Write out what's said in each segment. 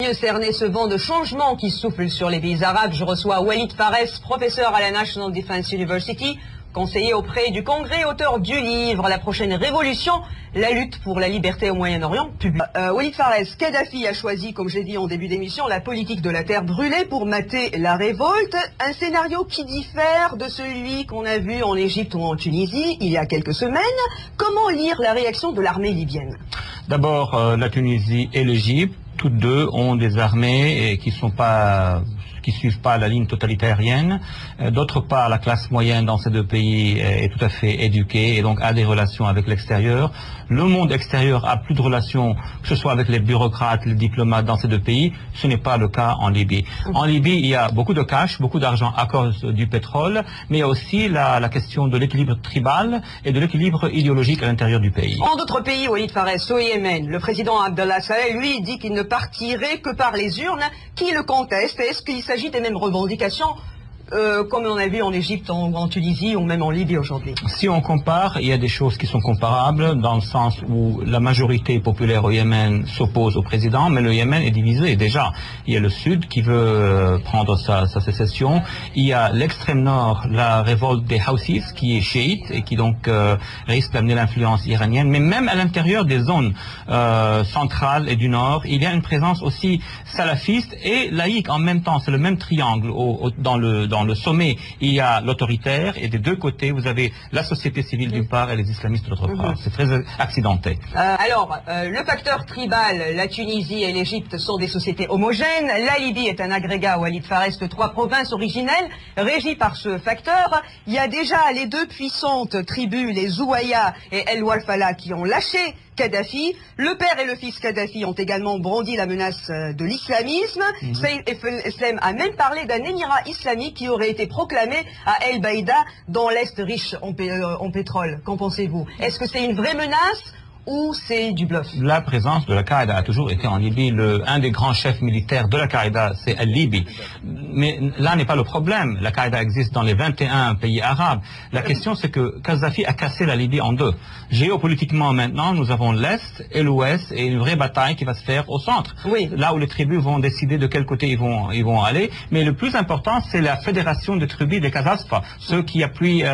Mieux cerner ce vent de changement qui souffle sur les pays arabes, je reçois Walid Pharres, professeur à la National Defense University, conseiller auprès du Congrès, auteur du livre La prochaine révolution, la lutte pour la liberté au Moyen-Orient public. Walid Pharres, Kadhafi a choisi, comme j'ai dit en début d'émission, la politique de la terre brûlée pour mater la révolte, un scénario qui diffère de celui qu'on a vu en Égypte ou en Tunisie il y a quelques semaines. Comment lire la réaction de l'armée libyenne? D'abord, la Tunisie et l'Égypte, toutes deux ont des armées qui suivent pas la ligne totalitarienne. D'autre part, la classe moyenne dans ces deux pays est tout à fait éduquée et donc a des relations avec l'extérieur. Le monde extérieur a plus de relations, que ce soit avec les bureaucrates, les diplomates dans ces deux pays. Ce n'est pas le cas en Libye. En Libye, il y a beaucoup de cash, beaucoup d'argent à cause du pétrole, mais il y a aussi la question de l'équilibre tribal et de l'équilibre idéologique à l'intérieur du pays. En d'autres pays, Walid Pharres, au Yémen, le président Abdallah Saleh, lui, dit qu'il ne partirait que par les urnes. Qui le conteste? Est-ce qu'il s'agit des mêmes revendications comme on a vu en Égypte, en Tunisie ou même en Libye aujourd'hui? Si on compare, il y a des choses qui sont comparables dans le sens où la majorité populaire au Yémen s'oppose au président, mais le Yémen est divisé déjà. Il y a le sud qui veut prendre sa sécession. Il y a l'extrême nord, la révolte des Houthis qui est chiite et qui donc risque d'amener l'influence iranienne. Mais même à l'intérieur des zones centrales et du nord, il y a une présence aussi salafiste et laïque en même temps. C'est le même triangle dans le sommet, il y a l'autoritaire et des deux côtés, vous avez la société civile d'une part et les islamistes de l'autre part. C'est très accidenté. Le facteur tribal, la Tunisie et l'Égypte sont des sociétés homogènes. La Libye est un agrégat, Walid Pharres, de 3 provinces originelles régies par ce facteur. Il y a déjà les deux puissantes tribus, les Zouaya et El Walfala, qui ont lâché Kadhafi. Le père et le fils Kadhafi ont également brandi la menace de l'islamisme. Saïf el-Islam a même parlé d'un émirat islamique qui aurait été proclamé à El Baïda, dans l'Est riche en pétrole. Qu'en pensez-vous? Est-ce que c'est une vraie menace ou c'est du bluff? La présence de l'Al-Qaïda a toujours été en Libye. Un des grands chefs militaires de l'Al-Qaïda, c'est Al-Libi. Mais là n'est pas le problème. L'Al-Qaïda existe dans les 21 pays arabes. La question, c'est que Kadhafi a cassé la Libye en deux. Géopolitiquement, maintenant, nous avons l'Est et l'Ouest et une vraie bataille qui va se faire au centre. Oui. Là où les tribus vont décider de quel côté ils vont aller. Mais le plus important, c'est la fédération des tribus des Kazasfa, ceux qui appuient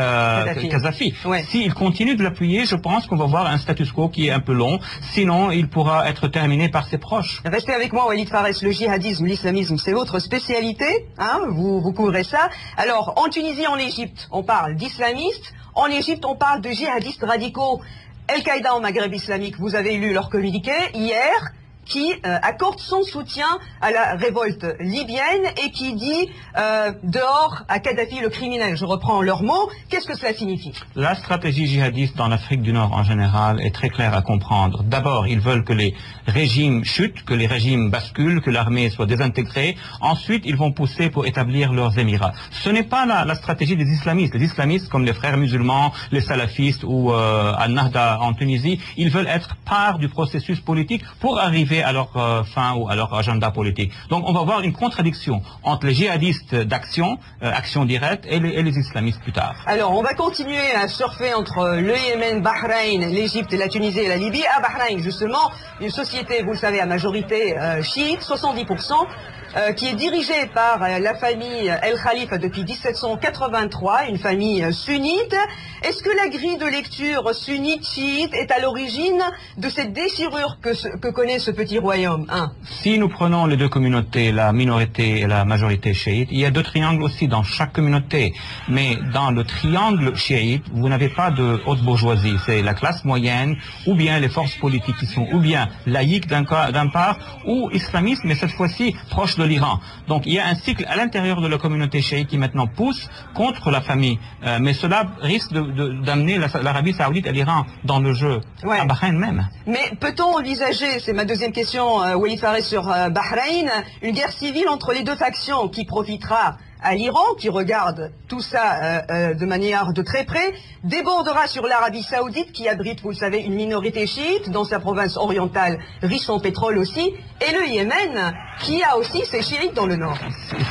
Kadhafi. Ouais. S'ils continuent de l'appuyer, je pense qu'on va voir un status quo qui est un peu long, sinon il pourra être terminé par ses proches. Restez avec moi, Walid Pharres. Le djihadisme, l'islamisme, c'est votre spécialité, hein, vous couvrez ça. Alors, en Tunisie, en Égypte, on parle d'islamistes, en Égypte, on parle de djihadistes radicaux. Al-Qaïda au Maghreb islamique, vous avez lu leur communiqué hier, qui accorde son soutien à la révolte libyenne et qui dit dehors à Kadhafi le criminel. Je reprends leurs mots. Qu'est-ce que cela signifie? La stratégie djihadiste dans l'Afrique du Nord en général est très claire à comprendre. D'abord, ils veulent que les régimes chutent, que les régimes basculent, que l'armée soit désintégrée. Ensuite, ils vont pousser pour établir leurs émirats. Ce n'est pas la stratégie des islamistes. Les islamistes, comme les frères musulmans, les salafistes ou Al-Nahda en Tunisie, ils veulent être part du processus politique pour arriver à leur fin ou à leur agenda politique. Donc on va voir une contradiction entre les djihadistes d'action, action directe, et les islamistes plus tard. Alors on va continuer à surfer entre le Yémen, Bahreïn, l'Égypte, la Tunisie et la Libye. À Bahreïn justement, une société, vous le savez, à majorité chiite, 70%, qui est dirigée par la famille El Khalifa depuis 1783, une famille sunnite. Est-ce que la grille de lecture sunnite-chiite est à l'origine de cette déchirure que connaît ce petit royaume, hein? Si nous prenons les deux communautés, la minorité et la majorité chiite, il y a deux triangles aussi dans chaque communauté. Mais dans le triangle chiite, vous n'avez pas de haute bourgeoisie. C'est la classe moyenne, ou bien les forces politiques qui sont ou bien laïques d'un part, ou islamistes, mais cette fois-ci proches de l'Iran. Donc il y a un cycle à l'intérieur de la communauté chiite qui maintenant pousse contre la famille. Mais cela risque d'amener l'Arabie Saoudite et l'Iran dans le jeu, à Bahreïn même. Mais peut-on envisager, c'est ma deuxième question, Walid Pharres, sur Bahreïn, une guerre civile entre les deux factions qui profitera à l'Iran, qui regarde tout ça de manière de très près, débordera sur l'Arabie Saoudite, qui abrite, vous le savez, une minorité chiite dans sa province orientale, riche en pétrole aussi, et le Yémen, qui a aussi ses chiites dans le nord.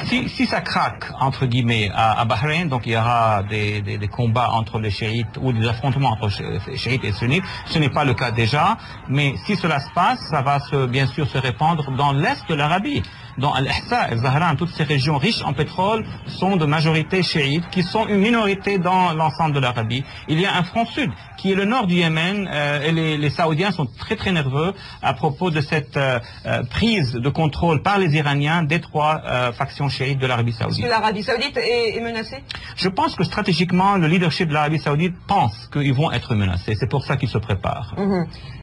Si ça craque, entre guillemets, à Bahreïn, donc il y aura des combats entre les chiites ou des affrontements entre chiites et sunnites. Ce n'est pas le cas déjà, mais si cela se passe, ça va bien sûr se répandre dans l'est de l'Arabie. Dans Al-Ahsa, Al-Zahran, toutes ces régions riches en pétrole sont de majorité chiite, qui sont une minorité dans l'ensemble de l'Arabie. Il y a un front sud, qui est le nord du Yémen, et les Saoudiens sont très très nerveux à propos de cette prise de contrôle par les Iraniens des trois factions chiites de l'Arabie saoudite. Est-ce que l'Arabie saoudite est menacée? Je pense que stratégiquement, le leadership de l'Arabie saoudite pense qu'ils vont être menacés. C'est pour ça qu'ils se préparent.